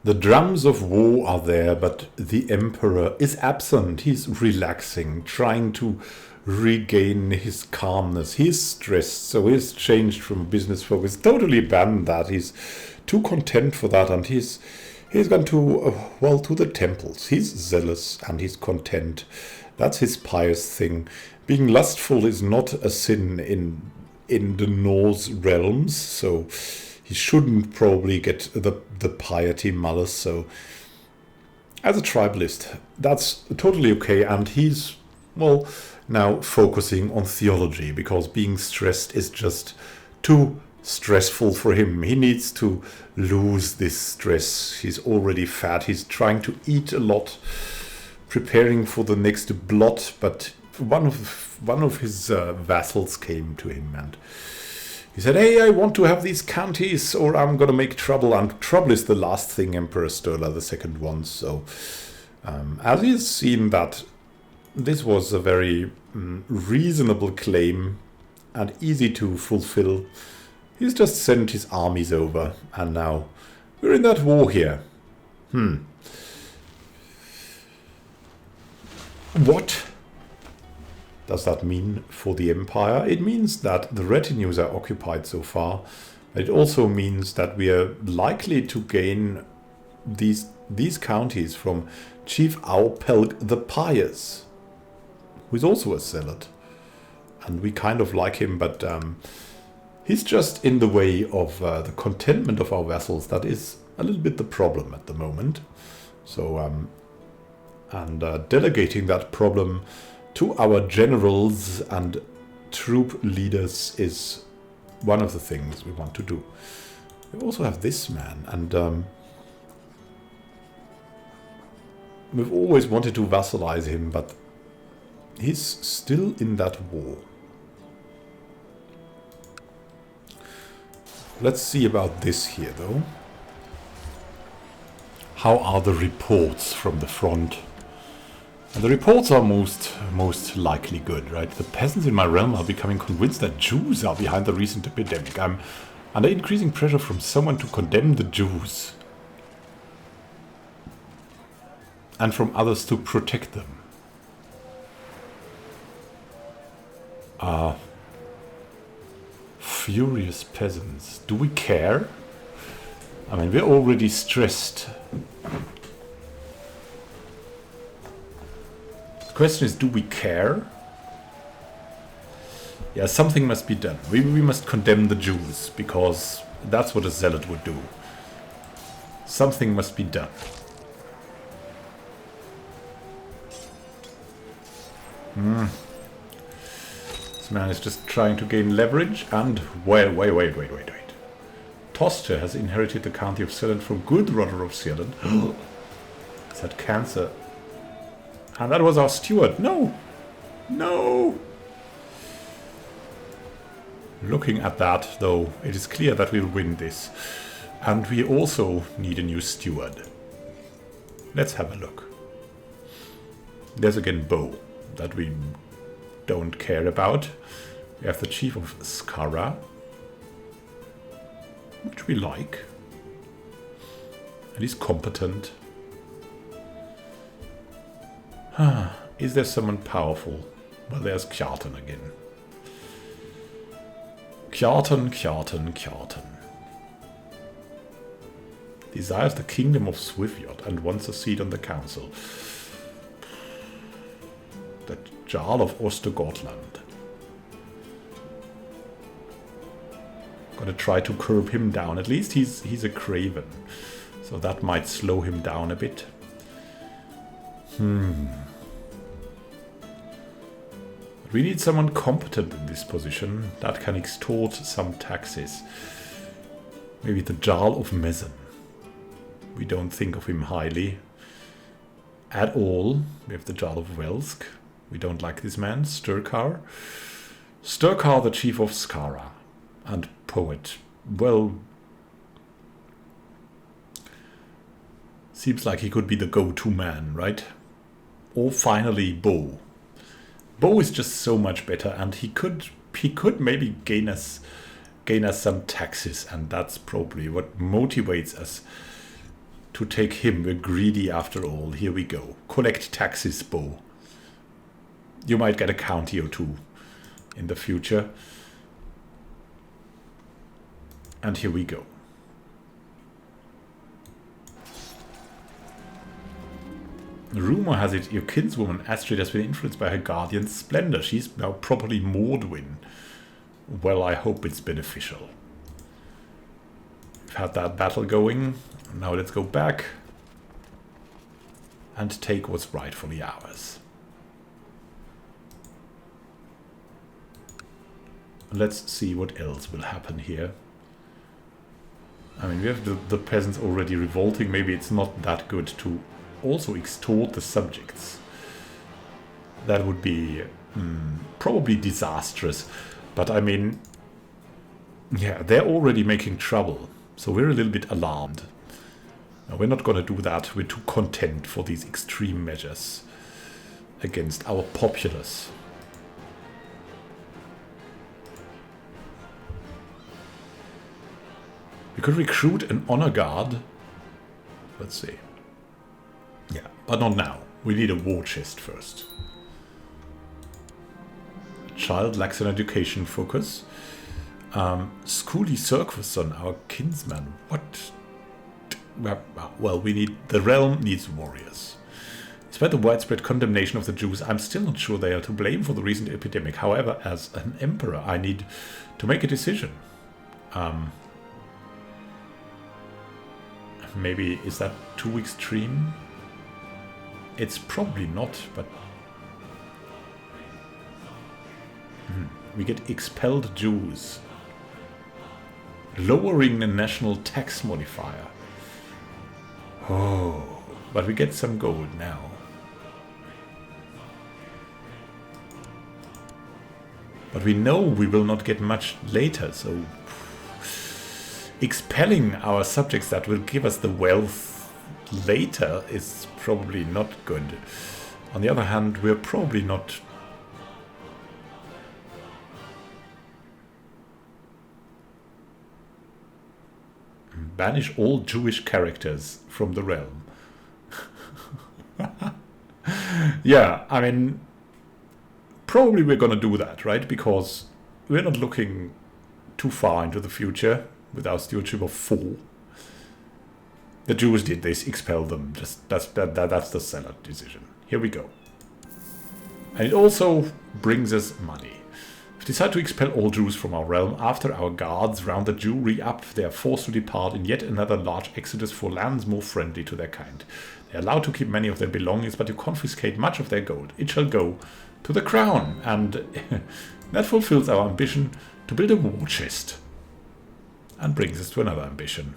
The drums of war are there, but the emperor is absent. He's relaxing, trying to regain his calmness. He's stressed, so he's changed from business focus. Totally abandoned that. He's too content for that, and he's gone to to the temples. He's zealous and he's content. That's his pious thing. Being lustful is not a sin in the Norse realms, so he shouldn't probably get the piety malice. So as a tribalist, that's totally okay, and he's now focusing on theology, because being stressed is just too stressful for him. He needs to lose this stress. He's already fat. He's trying to eat a lot, preparing for the next blot, but one of his vassals came to him and he said, "Hey, I want to have these counties or I'm gonna make trouble." And trouble is the last thing Emperor Sturla II wants. So as he's seen that this was a very reasonable claim and easy to fulfill, he's just sent his armies over, and now we're in that war here. What does that mean for the empire? It means that the retinues are occupied so far. It also means that we are likely to gain these counties from Chief Aupelg the Pious, who is also a zealot. And we kind of like him, but he's just in the way of the contentment of our vassals. That is a little bit the problem at the moment. So, delegating that problem to our generals and troop leaders is one of the things we want to do. We also have this man, and we've always wanted to vassalize him, but he's still in that war. Let's see about this here, though. How are the reports from the front? And the reports are most likely good, right? The peasants in my realm are becoming convinced that Jews are behind the recent epidemic. I'm under increasing pressure from someone to condemn the Jews, and from others to protect them. Furious peasants. Do we care? I mean, we're already stressed. The question is, do we care? Yeah, something must be done. We must condemn the Jews, because that's what a zealot would do. Something must be done. This man is just trying to gain leverage, and wait. Toster has inherited the county of Sealand from Gudrunner of Sealand. He's had cancer. And that was our steward. No! Looking at that, though, it is clear that we'll win this. And we also need a new steward. Let's have a look. There's again Bo, that we don't care about. We have the Chief of Skara, which we like. And he's competent. Is there someone powerful? Well, there's Kjartan again. Kjartan. Desires the kingdom of Swifjord and wants a seat on the council. The Jarl of Ostergotland. Gonna try to curb him down. At least he's a craven, so that might slow him down a bit. We need someone competent in this position that can extort some taxes. Maybe the Jarl of Mezen. We don't think of him highly at all. We have the Jarl of Velsk. We don't like this man. Sturkar, the Chief of Skara and poet. Well, seems like he could be the go-to man, right? Or finally Bo. Bo is just so much better, and he could maybe gain us some taxes, and that's probably what motivates us to take him. We're greedy after all. Here we go. Collect taxes, Bo. You might get a county or two in the future. And here we go. Rumor has it your kinswoman Astrid has been influenced by her guardian's splendor. She's now properly Mordwin. Well, I hope it's beneficial. We've had that battle going. Now let's go back and take what's rightfully ours. Let's see what else will happen here. I mean, we have the peasants already revolting. Maybe it's not that good to also extort the subjects. That would be probably disastrous. But I mean, yeah, they're already making trouble. So we're a little bit alarmed. No, we're not going to do that. We're too content for these extreme measures against our populace. We could recruit an honor guard. Let's see. Yeah, but not now. We need a war chest first. A child lacks an education focus. Schooly Circusson, our kinsman. What? Well, we need... The realm needs warriors. Despite the widespread condemnation of the Jews, I'm still not sure they are to blame for the recent epidemic. However, as an emperor, I need to make a decision. Maybe, is that too extreme? It's probably not, but... We get expelled Jews. Lowering the national tax modifier. Oh, but we get some gold now. But we know we will not get much later, so... Expelling our subjects that will give us the wealth later is probably not good. On the other hand, we're probably not... Banish all Jewish characters from the realm. Yeah, I mean, probably we're gonna do that, right? Because we're not looking too far into the future with our stewardship of 4. The Jews did this, expel them. Just that's the Senate decision. Here we go. And it also brings us money. We decide to expel all Jews from our realm after our guards round the Jewry up. They are forced to depart in yet another large exodus for lands more friendly to their kind. They are allowed to keep many of their belongings, but to confiscate much of their gold. It shall go to the crown, and that fulfills our ambition to build a war chest. And brings us to another ambition.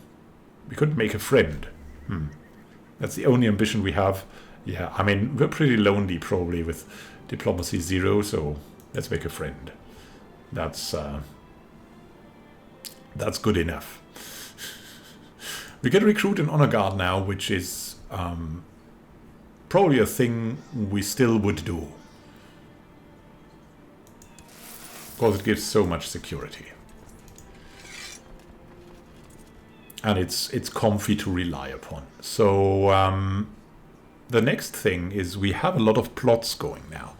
We could make a friend. That's the only ambition we have. Yeah, I mean, we're pretty lonely probably with diplomacy 0, so let's make a friend. That's good enough. We can recruit an honor guard now, which is probably a thing we still would do. Because it gives so much security. And it's comfy to rely upon. So the next thing is we have a lot of plots going now.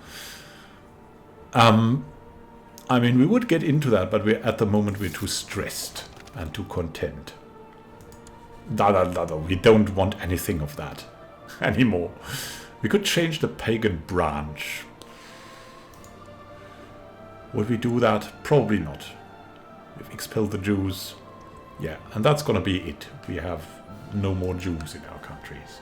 I mean, we would get into that, but at the moment we're too stressed and too content. We don't want anything of that anymore. We could change the pagan branch. Would we do that? Probably not. We've expelled the Jews. Yeah, and that's gonna be it. We have no more Jews in our countries.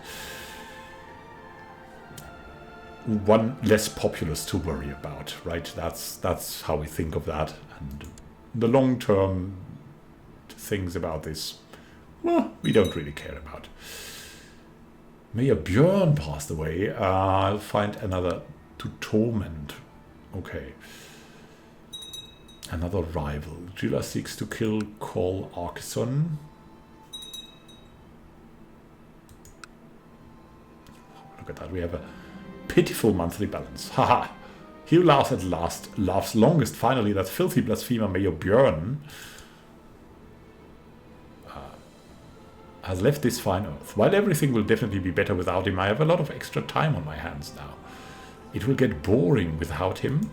One less populace to worry about, right? That's how we think of that. And the long-term things about this, well, we don't really care about. Mayor Björn passed away. I'll find another to torment. Okay. Another rival. Gila seeks to kill Col Arkison. Look at that. We have a pitiful monthly balance. Haha. He who laughs at last laughs longest. Finally, that filthy blasphemer Mayor Björn. has left this fine earth. While everything will definitely be better without him, I have a lot of extra time on my hands now. It will get boring without him.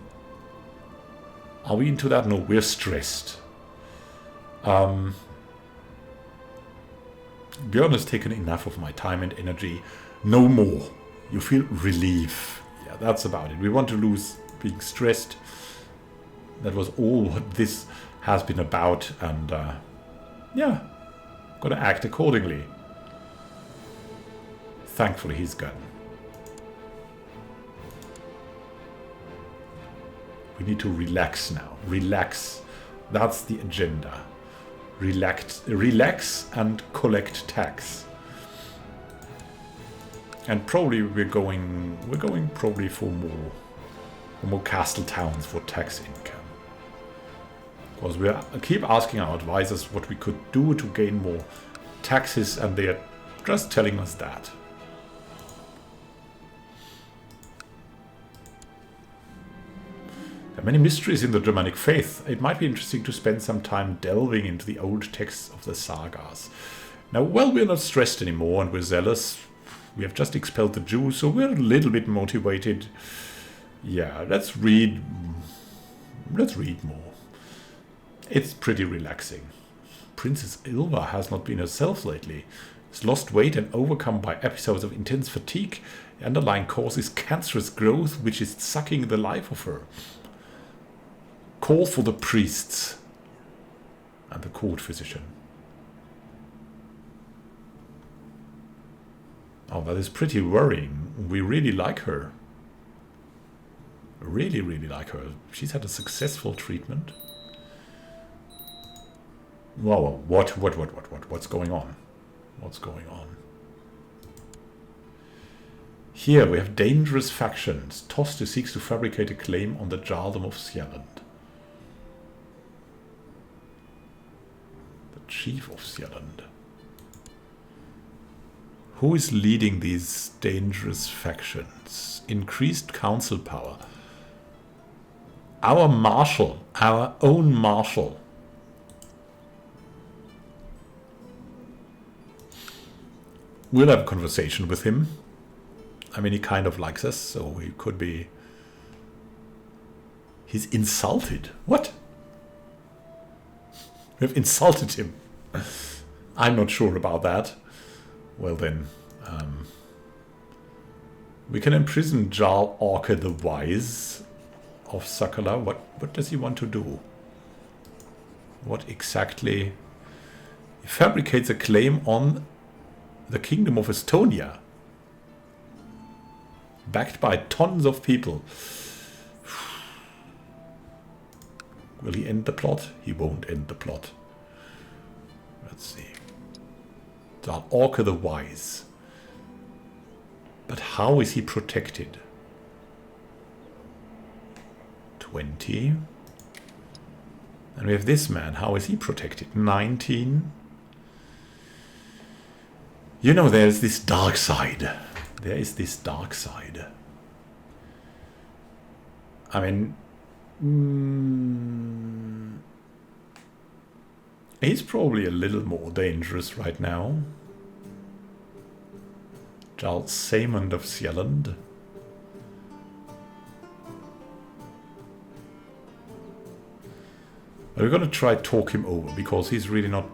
Are we into that? No, we're stressed. Björn has taken enough of my time and energy. No more. You feel relief. Yeah, that's about it. We want to lose being stressed. That was all what this has been about. And yeah, gonna act accordingly. Thankfully he's gone. We need to relax now. Relax. That's the agenda. Relax and collect tax. And probably we're going probably for more castle towns for tax income. Because we keep asking our advisors what we could do to gain more taxes, and they are just telling us that. There are many mysteries in the Germanic faith. It might be interesting to spend some time delving into the old texts of the sagas. Now, well, we're not stressed anymore and we're zealous. We have just expelled the Jews, so we're a little bit motivated. Yeah, let's read more. It's pretty relaxing. Princess Ilva has not been herself lately. She's lost weight and overcome by episodes of intense fatigue. The underlying cause is cancerous growth, which is sucking the life of her. Call for the priests and the court physician. Oh, that is pretty worrying. We really like her. Really, really like her. She's had a successful treatment. Whoa, what's going on? What's going on? Here we have dangerous factions. Toste seeks to fabricate a claim on the Jarldom of Sieland. The Chief of Sieland. Who is leading these dangerous factions? Increased council power. Our marshal. Our own marshal. We'll have a conversation with him. I mean, he kind of likes us, so he could be... He's insulted. What? We've insulted him. I'm not sure about that. Well then, we can imprison Jarl Orke the Wise of Sakala. What does he want to do? What exactly? He fabricates a claim on the Kingdom of Estonia. Backed by tons of people. Will he end the plot? He won't end the plot. Let's see. Jarl Orke the Wise. But how is he protected? 20. And we have this man. How is he protected? 19. You know, there's this dark side. There is this dark side. I mean... he's probably a little more dangerous right now. Jarl Saemund of Sieland. But we're going to try to talk him over, because he's really not...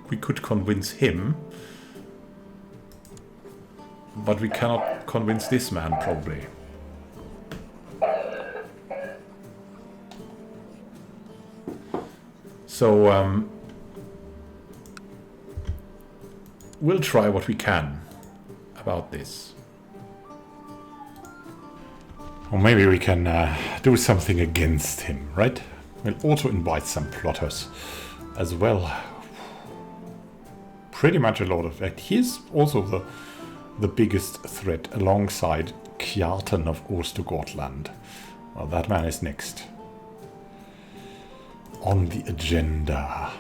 we could convince him. But we cannot convince this man, probably. So, we'll try what we can about this. Or maybe we can do something against him, right? We'll also invite some plotters as well. Pretty much a lot of that. He's also the biggest threat alongside Kjartan of Ostgotland. Well, that man is next on the agenda.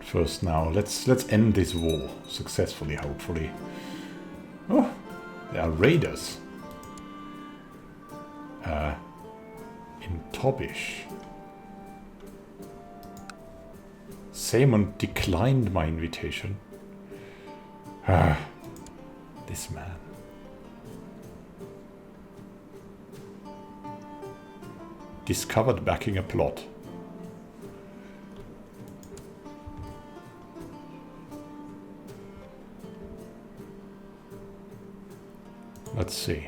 First now, let's end this war successfully, hopefully. Oh, there are raiders. In Tobish. Simon declined my invitation. Ah, this man. Discovered backing a plot. Let's see.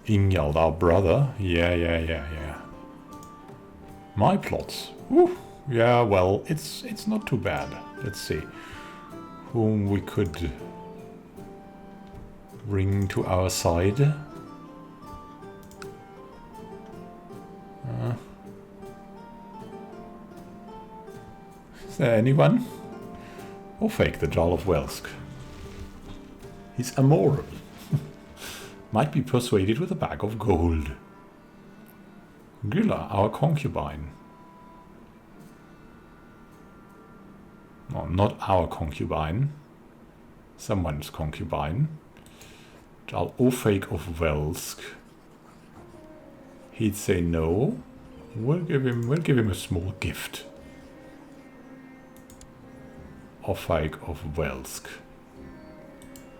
Ingjald, our brother. Yeah. My plots. Ooh. Yeah, well, it's not too bad. Let's see. Whom we could bring to our side. Is there anyone? Or fake the Jarl of Welsk? He's immoral. Might be persuaded with a bag of gold. Gilla, our concubine. No, not our concubine. Someone's concubine. Jarl Ofake of Welsk. He'd say no. We'll give him a small gift. Ofake of Welsk.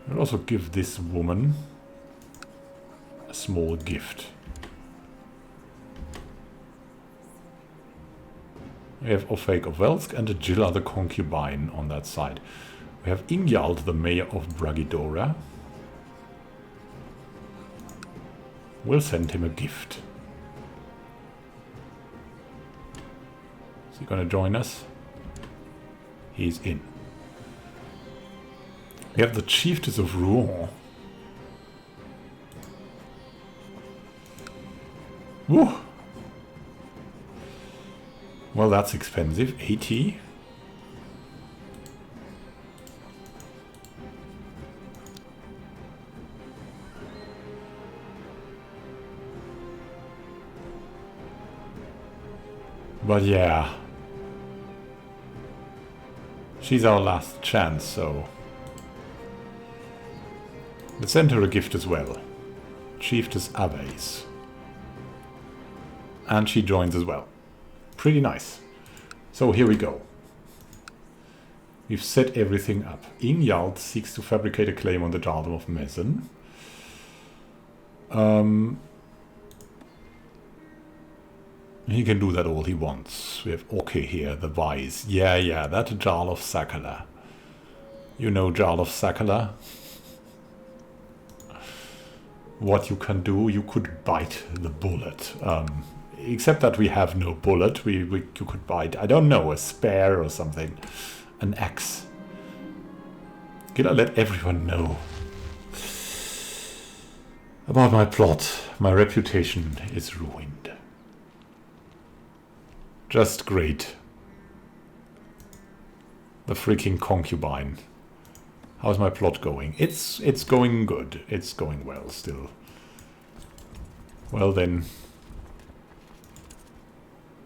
We'll also give this woman a small gift. We have Ofake of Welsk and Gilla the concubine on that side. We have Ingjald, the mayor of Bragidora. We'll send him a gift. Is he gonna join us? He's in. We have the Chiefess of Rouen. Woo! Well, that's expensive. 80. But yeah. She's our last chance, so... let's send her a gift as well. Chiefess Aves. And she joins as well. Pretty nice. So here we go. We've set everything up. Ingjald seeks to fabricate a claim on the Jarl of Mezen. He can do that all he wants. We have Orke here, the Wise. Yeah, that Jarl of Sakala. You know Jarl of Sakala? What you can do, you could bite the bullet. Except that we have no bullet, you could bite, I don't know, a spear or something. An axe. Can I let everyone know about my plot? My reputation is ruined. Just great. The freaking concubine. How's my plot going? It's going good. It's going well still. Well then.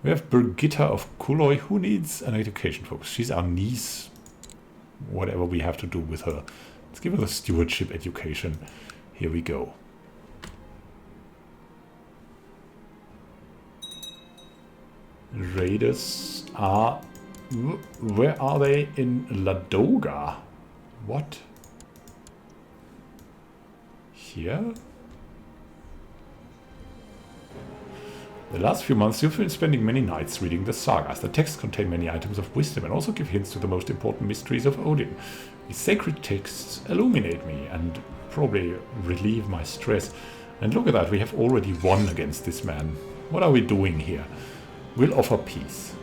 We have Birgitta of Kuloi, who needs an education focus. She's our niece. Whatever we have to do with her. Let's give her the stewardship education. Here we go. Raiders are... where are they? In Ladoga? What? Here? The last few months you've been spending many nights reading the sagas. The texts contain many items of wisdom and also give hints to the most important mysteries of Odin. These sacred texts illuminate me and probably relieve my stress. And look at that, we have already won against this man. What are we doing here? We'll offer peace.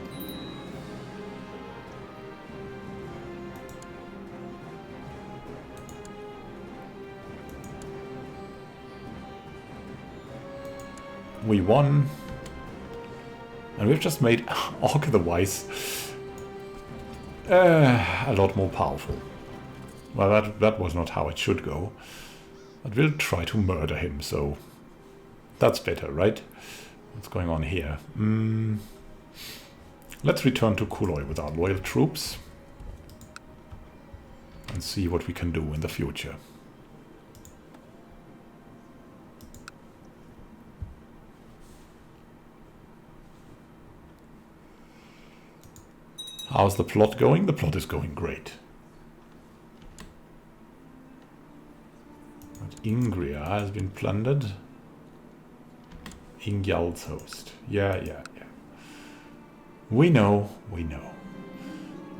We won. And we've just made Orke the Wise a lot more powerful. Well, that was not how it should go. But we'll try to murder him, so that's better, right? What's going on here? Let's return to Kuloi with our loyal troops and see what we can do in the future. How's the plot going? The plot is going great. But Ingria has been plundered. Ingjald's host. Yeah. We know.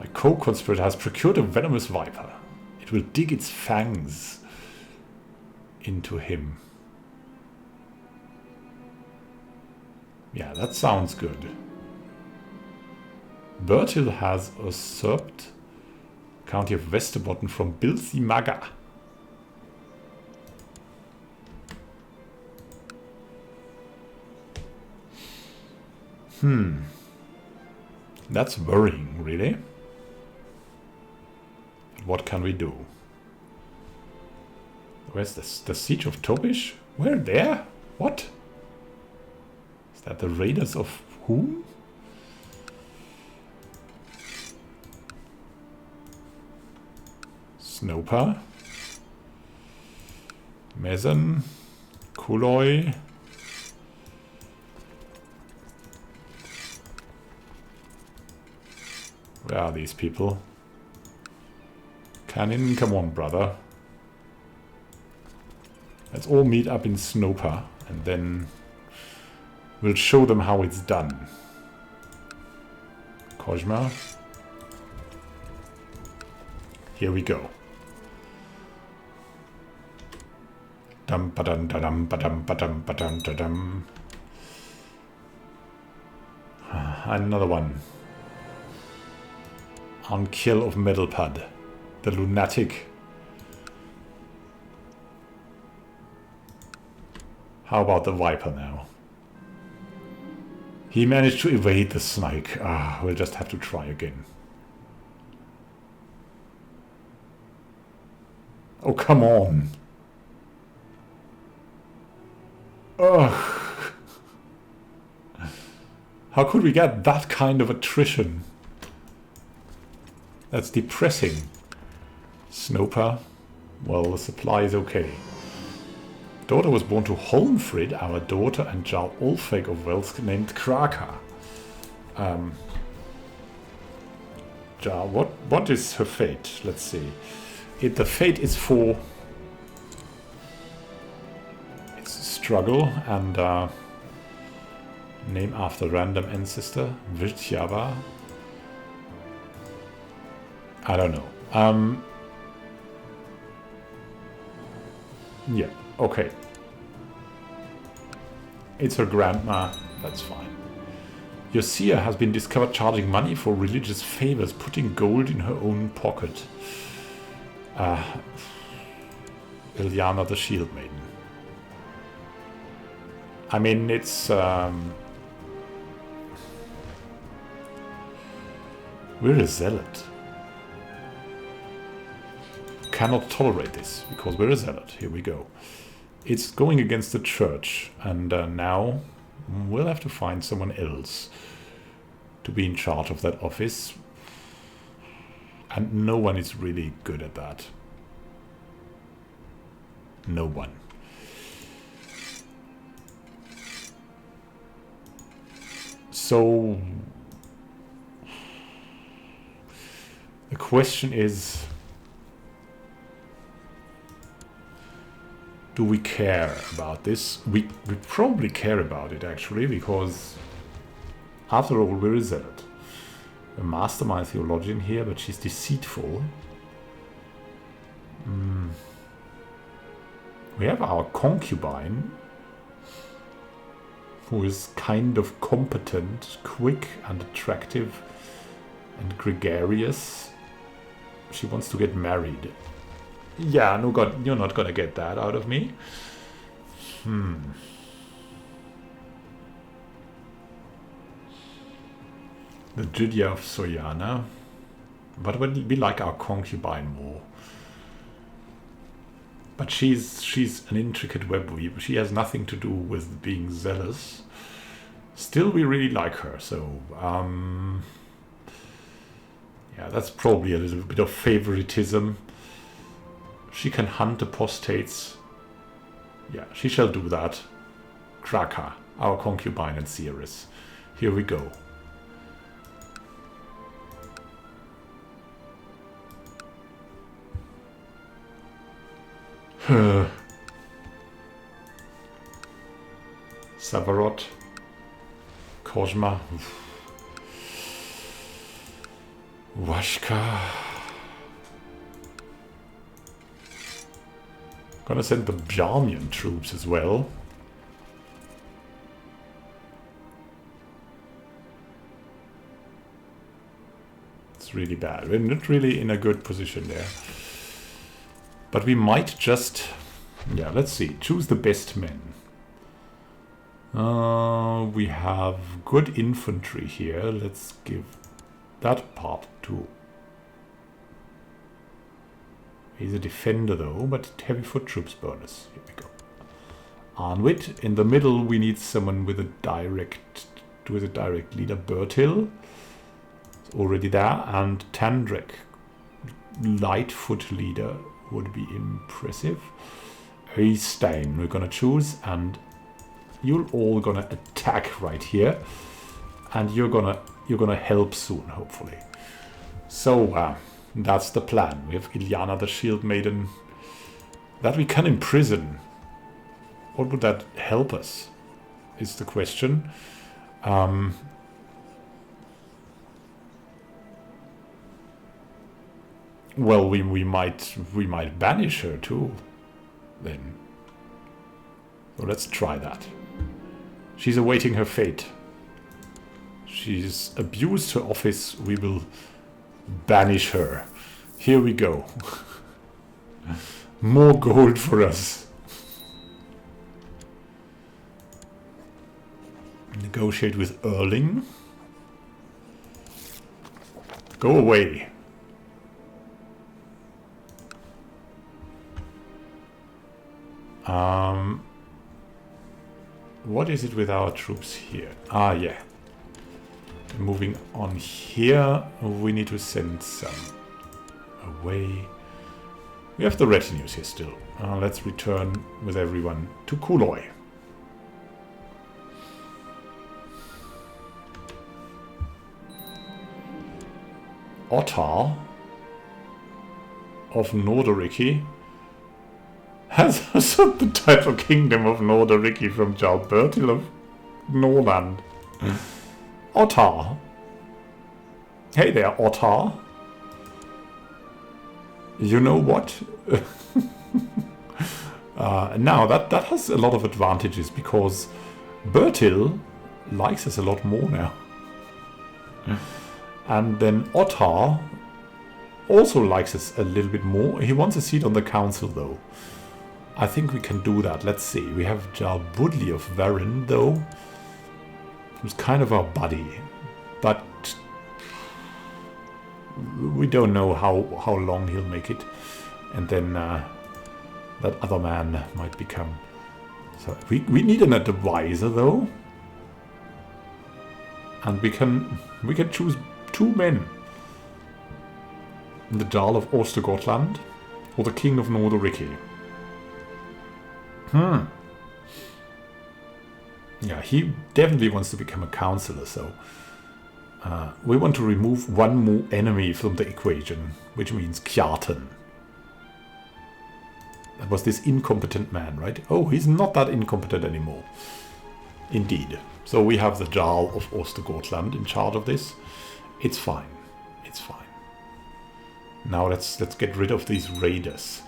A co-conspirator has procured a venomous viper. It will dig its fangs into him. Yeah, that sounds good. Bertil has usurped County of Västerbotten from Bilsi Maga. That's worrying, really. But what can we do? Where's this? The Siege of Tobish? Where? There? What? Is that the Raiders of whom? Snopa. Mezen. Kuloi. Where are these people? Cannon, come on, brother. Let's all meet up in Snopa, and then we'll show them how it's done. Kojma. Here we go. Dum ba dum da dum ba dum ba dum ba dum da dum. Another one. On kill of Metalpad, the lunatic. How about the Viper now? He managed to evade the snake. We'll just have to try again. Oh, come on. Ugh. How could we get that kind of attrition? That's depressing. Snopa. Well, the supply is okay. Daughter was born to Holmfrid, our daughter, and Jarl Ulfeg of Welsk named Kraka. Jarl, what is her fate? Let's see. The fate is for it's struggle and name after random ancestor, Virtyava. I don't know. Yeah, okay. It's her grandma, that's fine. Yosia has been discovered charging money for religious favors, putting gold in her own pocket. Ilyana the Shield Maiden. I mean, it's... we're a zealot. Cannot tolerate this, because we're a zealot. Here we go. It's going against the church, and now we'll have to find someone else to be in charge of that office. And no one is really good at that. No one. So the question is, do we care about this? We probably care about it, actually, because after all, we're a zealot. A mastermind theologian here, but she's deceitful. We have our concubine, who is kind of competent, quick and attractive and gregarious. She wants to get married. Yeah, no god, you're not gonna get that out of me. The Judea of Soyana. But we like our concubine more. But she's an intricate web weaver. She has nothing to do with being zealous. Still, we really like her. So, yeah, that's probably a little bit of favoritism. She can hunt apostates. Yeah, she shall do that. Kraka, our concubine and seeress. Here we go. Savarot. Kozma. Washka. Gonna send the Bjarmian troops as well. It's really bad. We're not really in a good position there. But we might just... Yeah, let's see. Choose the best men. We have good infantry here. Let's give that part to... He's a defender though, but heavy foot troops bonus. Here we go. Arnwit. In the middle we need someone with a direct leader. Bertil. It's already there. And Tandrek. Light foot leader would be impressive. Eystein we're gonna choose, and you're all gonna attack right here. And you're gonna help soon, hopefully. So that's the plan. We have Ilyana the Shield Maiden that we can imprison. What would that help us? Is the question. Well, we might banish her too. Then. So let's try that. She's awaiting her fate. She's abused her office. We will banish her. Here we go. More gold for us. Negotiate with Erling. Go away. What is it with our troops here? Ah, yeah. Moving on here, we need to send some away. We have the retinues here still. Let's return with everyone to Kuloi. Ottar of Norderiki has usurped the title Kingdom of Norderiki from Jarl Bertil of Norland. Ottar. Hey there, Ottar. You know what? Now, that has a lot of advantages, because Bertil likes us a lot more now. And then Ottar also likes us a little bit more. He wants a seat on the council, though. I think we can do that. Let's see. We have Jarl Budli of Varin, though. Who's kind of our buddy. But we don't know how long he'll make it. And then that other man might become... So we need an advisor, though. And we can choose 2 men. The Jarl of Ostergotland or the King of Norderiki. Yeah, he definitely wants to become a councillor, so... we want to remove 1 more enemy from the equation, which means Kjartan. That was this incompetent man, right? Oh, he's not that incompetent anymore. Indeed. So we have the Jarl of Ostergotland in charge of this. It's fine. It's fine. Now let's get rid of these raiders.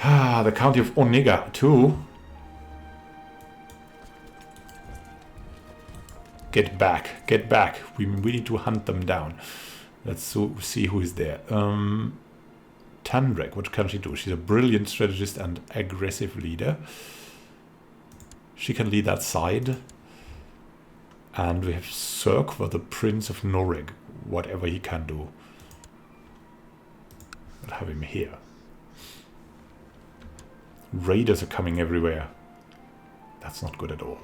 The county of Onega too. Get back, get back. We need to hunt them down. Let's see who is there. Tandrek, what can she do? She's a brilliant strategist and aggressive leader. She can lead that side. And we have Cirkva, the Prince of Noreg. Whatever he can do. We'll have him here. Raiders are coming everywhere. That's not good at all.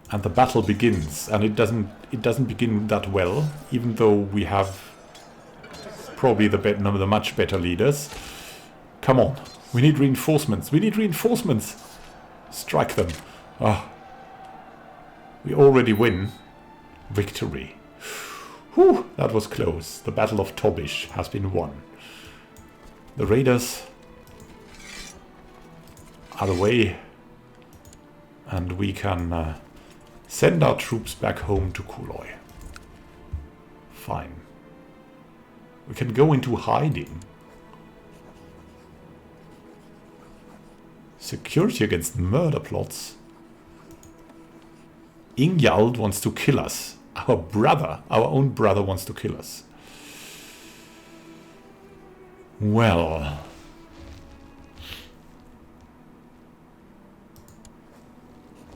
And the battle begins, and it doesn't begin that well, even though we have probably the much better leaders. Come on, we need reinforcements. We need reinforcements. Strike them. Ah, we already win. Victory. Whew, that was close. The Battle of Tobish has been won. The raiders are away, and we can send our troops back home to Kuloi. Fine. We can go into hiding. Security against murder plots. Ingjald wants to kill us. Our brother, our own brother, wants to kill us. Well,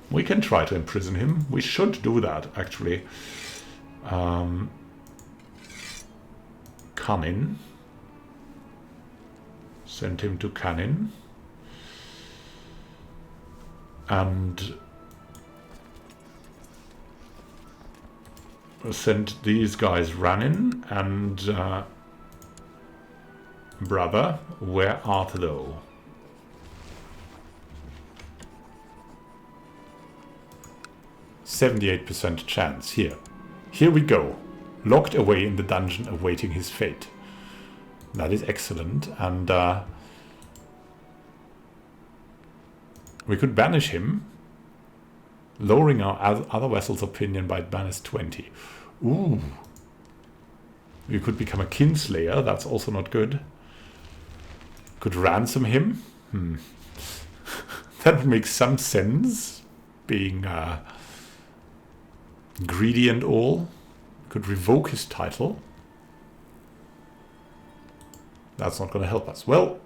we can try to imprison him. We should do that, actually. Canin. Send him to Canin. And send these guys Ranin and brother, where art thou? %78% chance. Here we go. Locked away in the dungeon awaiting his fate. That is excellent. And we could banish him, lowering our other vassal's opinion by -20. Ooh. We could become a kinslayer. That's also not good. Could ransom him. That would make some sense, being greedy and all. Could revoke his title. That's not going to help us. Well,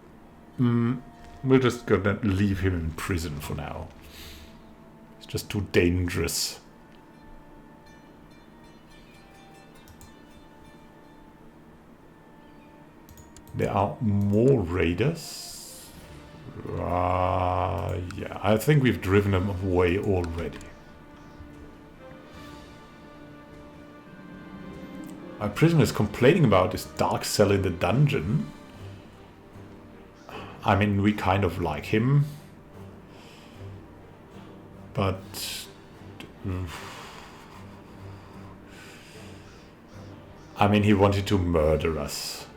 we're just going to leave him in prison for now. It's just too dangerous. There are more raiders. Yeah, I think we've driven them away already. Our prisoner is complaining about this dark cell in the dungeon. I mean, we kind of like him. But I mean, he wanted to murder us.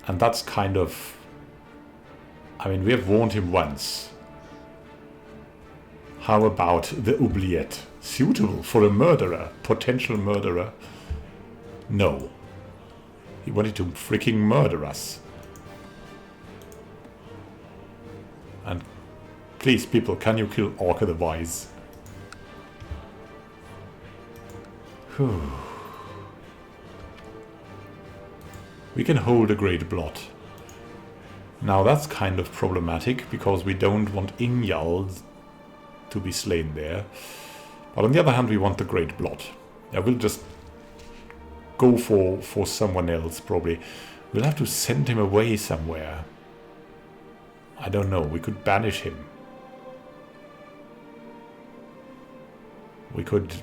And that's kind of... I mean, we have warned him once. How about the oubliette? Suitable for a murderer, potential murderer? No. He wanted to freaking murder us. And please, people, can you kill Orca the Wise? Whew. We can hold a Great Blot. Now that's kind of problematic, because we don't want Ingjald to be slain there. But on the other hand, we want the Great Blot. I will just go for someone else, probably. We'll have to send him away somewhere. I don't know, we could banish him. We could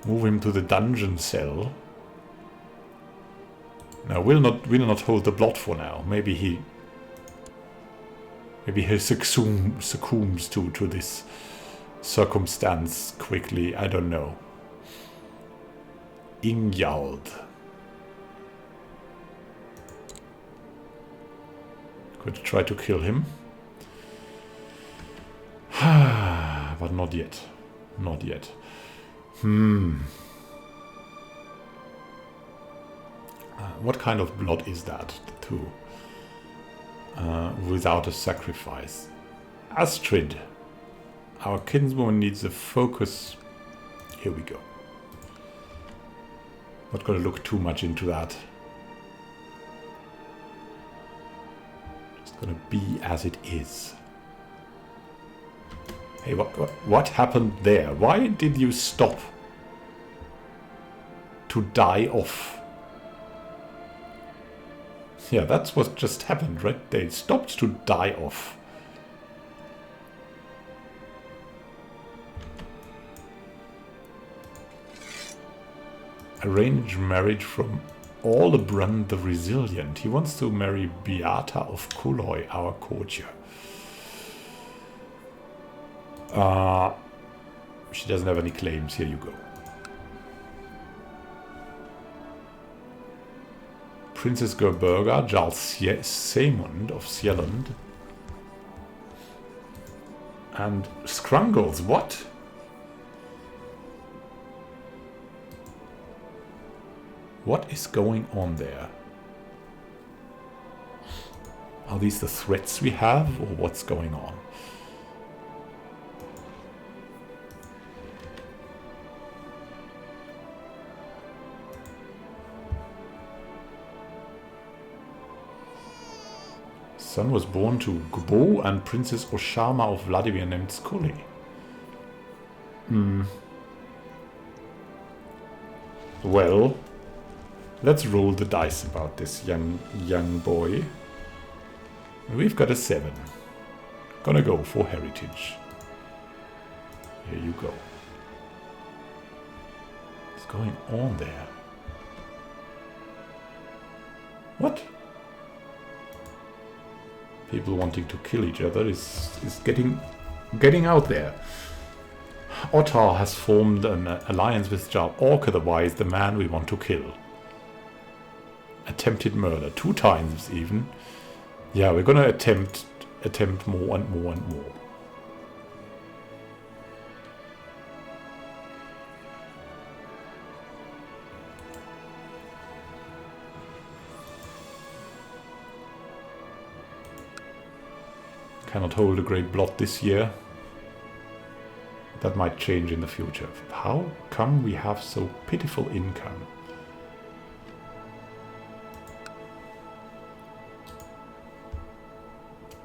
move him to the dungeon cell. Now, we'll not hold the Blot for now. Maybe he succumbs to this circumstance quickly. I don't know. Ingjald. Could try to kill him. But not yet. Not yet. What kind of blood is that, too? Without a sacrifice. Astrid. Our kinswoman needs a focus. Here we go. Not gonna look too much into that. Just gonna be as it is. Hey, what happened there? Why did you stop to die off? Yeah, that's what just happened, right? They stopped to die off. Arrange marriage from Aldebrand the Resilient. He wants to marry Beata of Kuloi, our courtier. She doesn't have any claims. Here you go. Princess Gerberga, Jarl Saemund of Sieland. And Scrungles, what? What is going on there? Are these the threats we have, or what's going on? Son was born to Gbo and Princess Oshama of Vladimir named Scully. Well, let's roll the dice about this young boy. We've got a 7. Gonna go for heritage. Here you go. What's going on there? What? People wanting to kill each other is getting out there. Ottar has formed an alliance with Jarl Orca, the man we want to kill. Attempted murder 2 times even. Yeah, we're gonna attempt more and more and more. Cannot hold a great blot this year. That might change in the future. How come we have so pitiful income?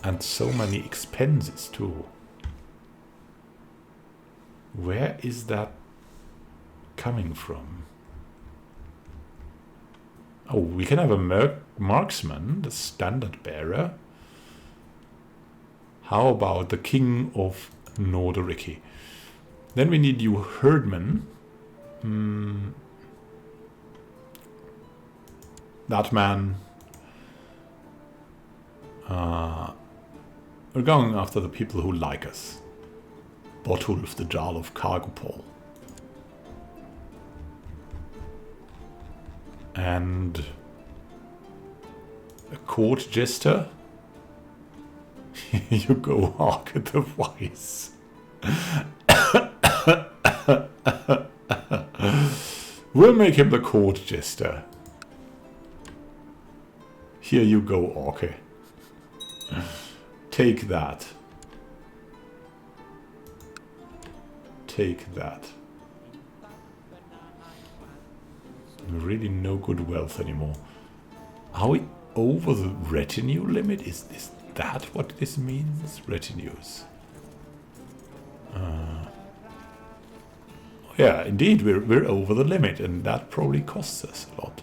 And so many expenses too. Where is that coming from? Oh, we can have a marksman, the standard bearer. How about the king of Norderiki? Then we need you herdman. That man. We're going after the people who like us. Botulf, the Jarl of Kargopol. And a court jester. Here you go, Hark the Wise. We'll make him the court jester. Here you go, Orke. Take that. Take that. Really no good wealth anymore. Are we over the retinue limit? Is that what this means? Retinues. Yeah, indeed, we're over the limit, and that probably costs us a lot.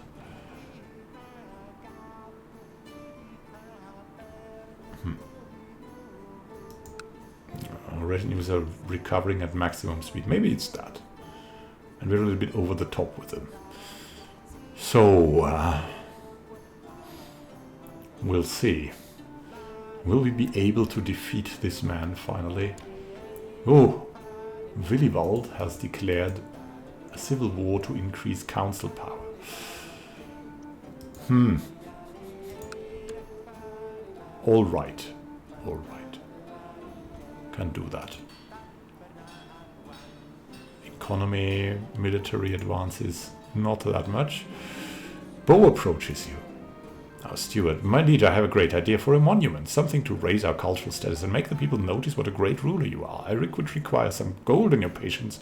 Our retinues are recovering at maximum speed. Maybe it's that. And we're a little bit over the top with them. So, we'll see. Will we be able to defeat this man finally? Oh, Willivald has declared a civil war to increase council power. All right. All right. Can do that. Economy, military advances, not that much. Bo approaches you. Now, Steward, my liege, I have a great idea for a monument. Something to raise our cultural status and make the people notice what a great ruler you are. I would require some gold in your patience.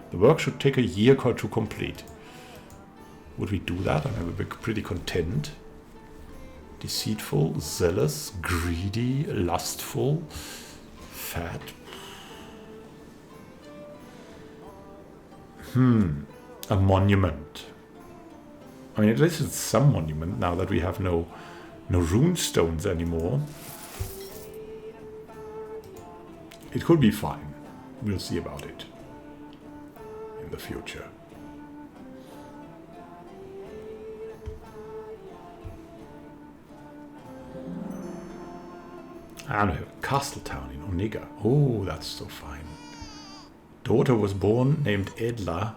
The work should take a year to complete. Would we do that? I'm pretty content. Deceitful, zealous, greedy, lustful, fat. A monument. I mean, at least it's some monument now that we have no rune stones anymore. It could be fine. We'll see about it in the future. And we have a castle town in Onega. Oh, that's so fine. daughter was born named Edla.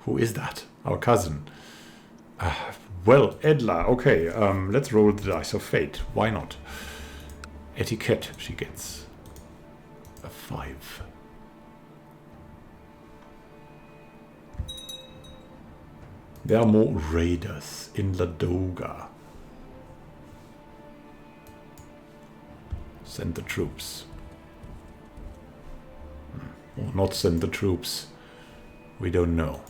Who is that? Our cousin. Well, Edla, okay, let's roll the dice of fate. Why not? Etiquette, she gets a 5. There are more raiders in Ladoga. Send the troops. Or not send the troops. We don't know.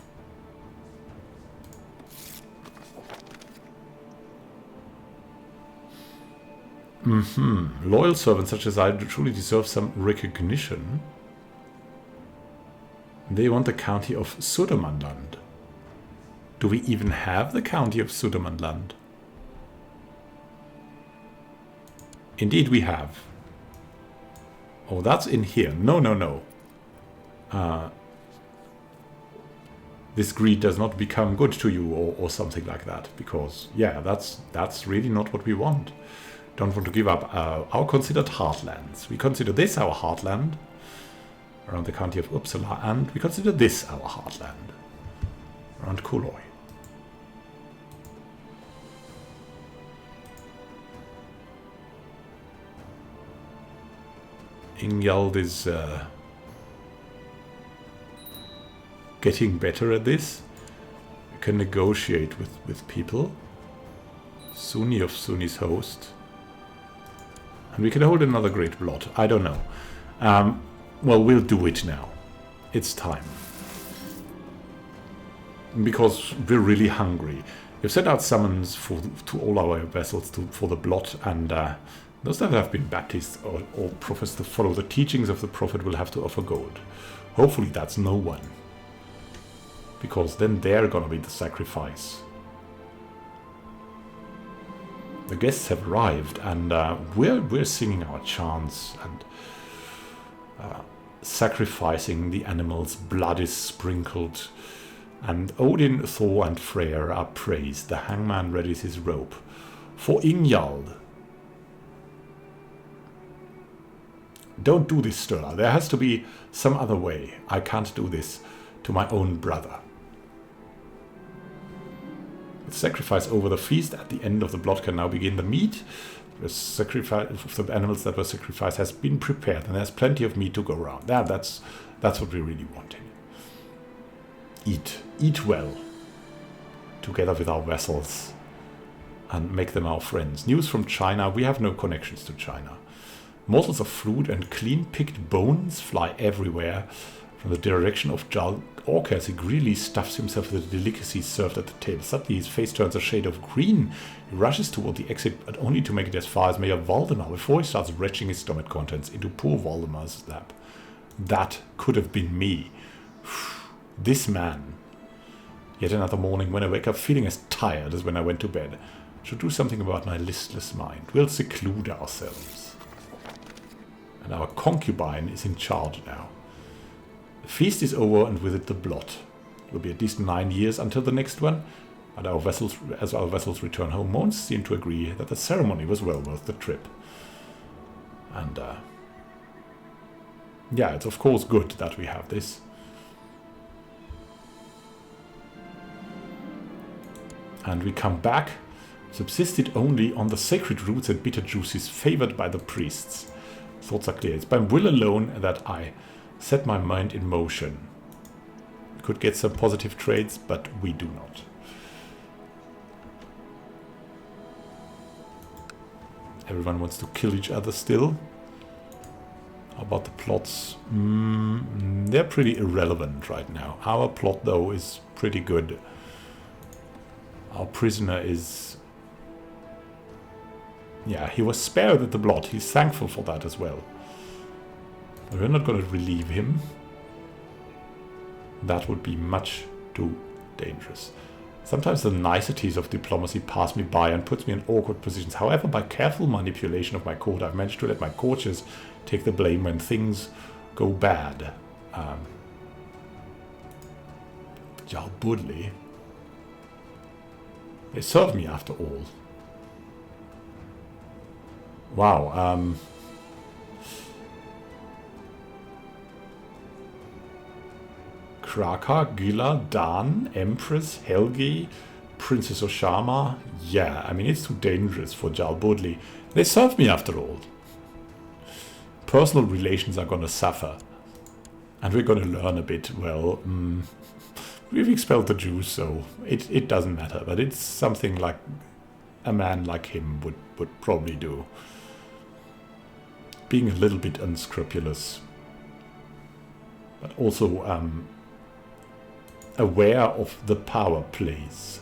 Loyal servants such as I truly deserve some recognition. They want the county of Sudermanland. Do we even have the county of Sudermanland? Indeed we have. Oh, that's in here. No, no, no. This greed does not become good to you or something like that. Because, yeah, that's really not what we want. Don't want to give up our considered heartlands. We consider this our heartland around the county of Uppsala, and we consider this our heartland around Kuloi. Ingjald is getting better at this. You can negotiate with people. Suni of Suni's host. And we can hold another great blot. I don't know. Well, we'll do it now. It's time. Because we're really hungry. We've sent out summons to all our vessels for the blot, and those that have been baptized or profess to follow the teachings of the prophet will have to offer gold. Hopefully that's no one. Because then they're gonna be the sacrifice. The guests have arrived, and we're singing our chants and sacrificing the animals. Blood is sprinkled, and Odin, Thor, and Freyr are praised. The hangman readies his rope for Ingjald. Don't do this, Sturla. There has to be some other way. I can't do this to my own brother. The sacrifice over the feast at the end of the blot can now begin. The meat the sacrifice of the animals that were sacrificed has been prepared, and there's plenty of meat to go around. That's what we really want here. Eat well, together with our vassals, and make them our friends. News from China. We have no connections to China. Morsels of fruit and clean-picked bones fly everywhere from the direction of Jarl Orca as he greedily stuffs himself with the delicacies served at the table. Suddenly his face turns a shade of green. He rushes toward the exit, but only to make it as far as Mayor Valdemar before he starts retching his stomach contents into poor Valdemar's lap. That could have been me. This man. Yet another morning when I wake up feeling as tired as when I went to bed. Should do something about my listless mind. We'll seclude ourselves. And our concubine is in charge now. The feast is over, and with it the blot. It will be at least 9 years until the next one, but as our vessels return home, most seem to agree that the ceremony was well worth the trip. And, yeah, it's of course good that we have this. And we come back, subsisted only on the sacred roots and bitter juices favored by the priests. Thoughts are clear. It's by will alone that I set my mind in motion. Could get some positive traits, but we do not. Everyone wants to kill each other still. How about the plots? They're pretty irrelevant right now. Our plot, though, is pretty good. Our prisoner is... yeah, he was spared at the blot. He's thankful for that as well. We're not going to relieve him. That would be much too dangerous. Sometimes the niceties of diplomacy pass me by and puts me in awkward positions. However, by careful manipulation of my court, I've managed to let my courtiers take the blame when things go bad. Jarl Budley. They serve me after all. Wow. Kraka, Gila, Dan, Empress, Helgi, Princess Oshama. Yeah, I mean, it's too dangerous for Jal Bodli. They serve me after all. Personal relations are gonna suffer. And we're gonna learn a bit. Well, we've expelled the Jews, so it doesn't matter. But it's something like a man like him would probably do. Being a little bit unscrupulous. But also aware of the power plays.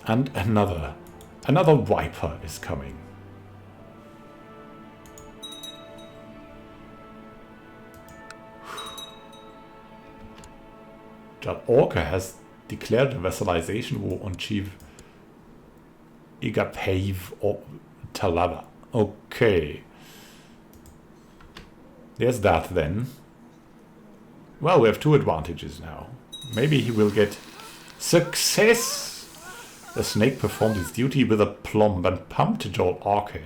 And another Viper is coming. Jal Orca has declared a vassalization war on Chief Igapave or Talava. Okay. There's that then. Well, we have two advantages now. Maybe he will get success! The snake performed its duty with aplomb and pumped Jal Orca.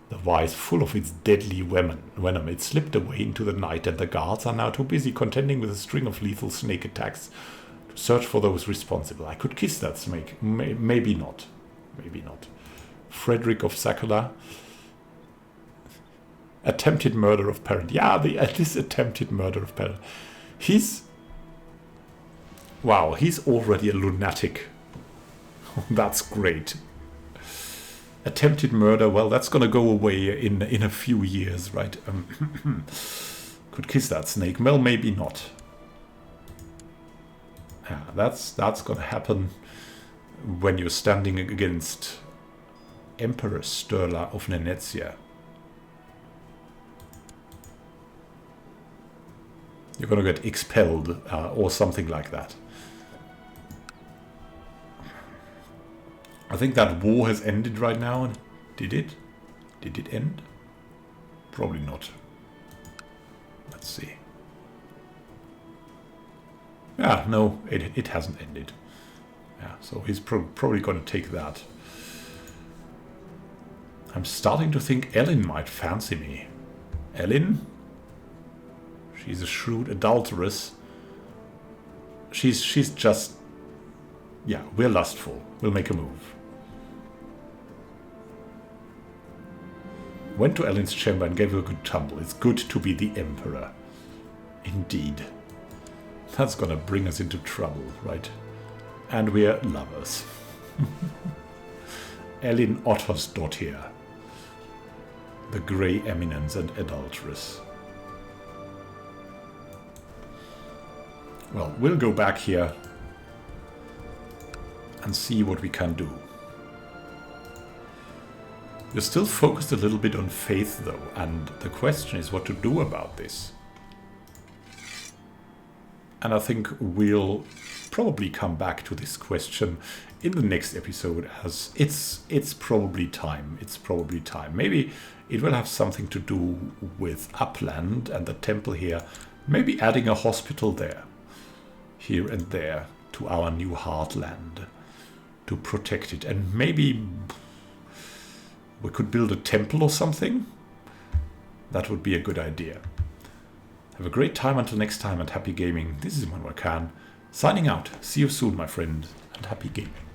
The vise full of its deadly venom. It slipped away into the night, and the guards are now too busy contending with a string of lethal snake attacks to search for those responsible. I could kiss that snake. Maybe not. Maybe not. Frederick of Sakala. Attempted murder of parent. Yeah, this attempted murder of parent. Wow, he's already a lunatic. That's great. Attempted murder, well, that's gonna go away in a few years, right? Could kiss that snake. Well, maybe not. Yeah, that's gonna happen when you're standing against Emperor Sturla of Nenetsia. You're gonna get expelled or something like that. I think that war has ended right now. Did it? Did it end? Probably not. Let's see. Yeah, no, it hasn't ended. Yeah, so he's probably going to take that. I'm starting to think Ellen might fancy me. Ellen? She's a shrewd adulteress. She's just... Yeah, we're lustful. We'll make a move. Went to Ellen's chamber and gave her a good tumble. It's good to be the Emperor. Indeed. That's gonna bring us into trouble, right? And we're lovers. Ellen Ottersdottir. The Grey Eminence and Adulteress. Well, we'll go back here and see what we can do. You're still focused a little bit on faith though, and the question is what to do about this. And I think we'll probably come back to this question in the next episode, as it's probably time. It's probably time. Maybe it will have something to do with Upland and the temple here. Maybe adding a hospital there, here and there, to our new heartland, to protect it. And maybe we could build a temple or something. That would be a good idea. Have a great time until next time, and happy gaming. This is Immanuel signing out. See you soon, my friend, and happy gaming.